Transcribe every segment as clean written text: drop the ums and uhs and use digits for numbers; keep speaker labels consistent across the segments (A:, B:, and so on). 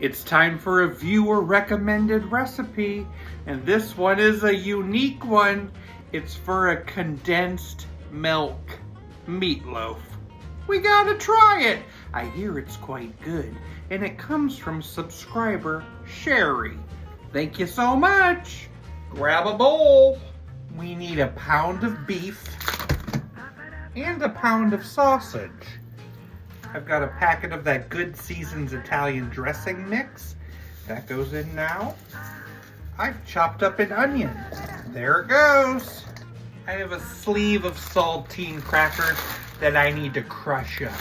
A: It's time for a viewer recommended recipe, and this one is a unique one. It's for a condensed milk meatloaf. We gotta try it. I hear it's quite good, and it comes from subscriber Sherry. Thank you so much. Grab a bowl. We need a pound of beef and a pound of sausage. I've got a packet of that Good Seasons Italian dressing mix. That goes in now. I've chopped up an onion. There it goes. I have a sleeve of saltine crackers that I need to crush up.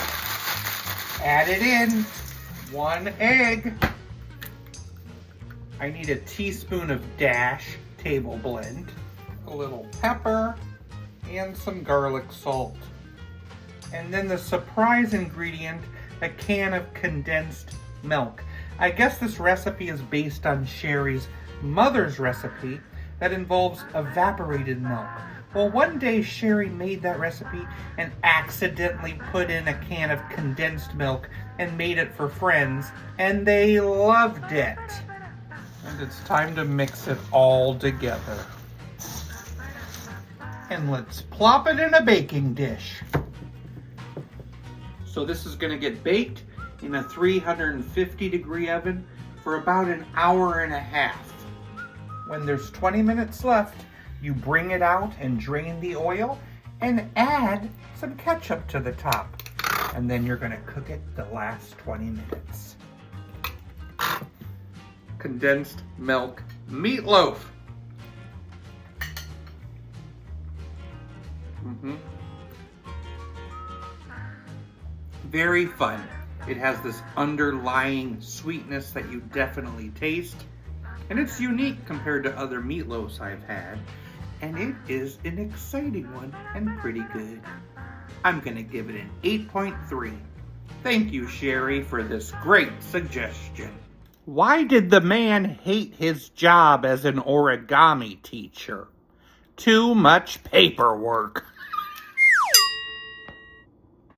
A: Add it in. 1 egg. I need a teaspoon of Dash table blend, a little pepper, and some garlic salt. And then the surprise ingredient, a can of condensed milk. I guess this recipe is based on Sherry's mother's recipe that involves evaporated milk. Well, one day Sherry made that recipe and accidentally put in a can of condensed milk and made it for friends, and they loved it. And it's time to mix it all together. And let's plop it in a baking dish. So this is going to get baked in a 350-degree oven for about an hour and a half. When there's 20 minutes left, you bring it out and drain the oil and add some ketchup to the top. And then you're going to cook it the last 20 minutes. Condensed milk meatloaf. Very fun. It has this underlying sweetness that you definitely taste. And it's unique compared to other meatloafs I've had. And it is an exciting one and pretty good. I'm gonna give it an 8.3. Thank you, Sherry, for this great suggestion. Why did the man hate his job as an origami teacher? Too much paperwork.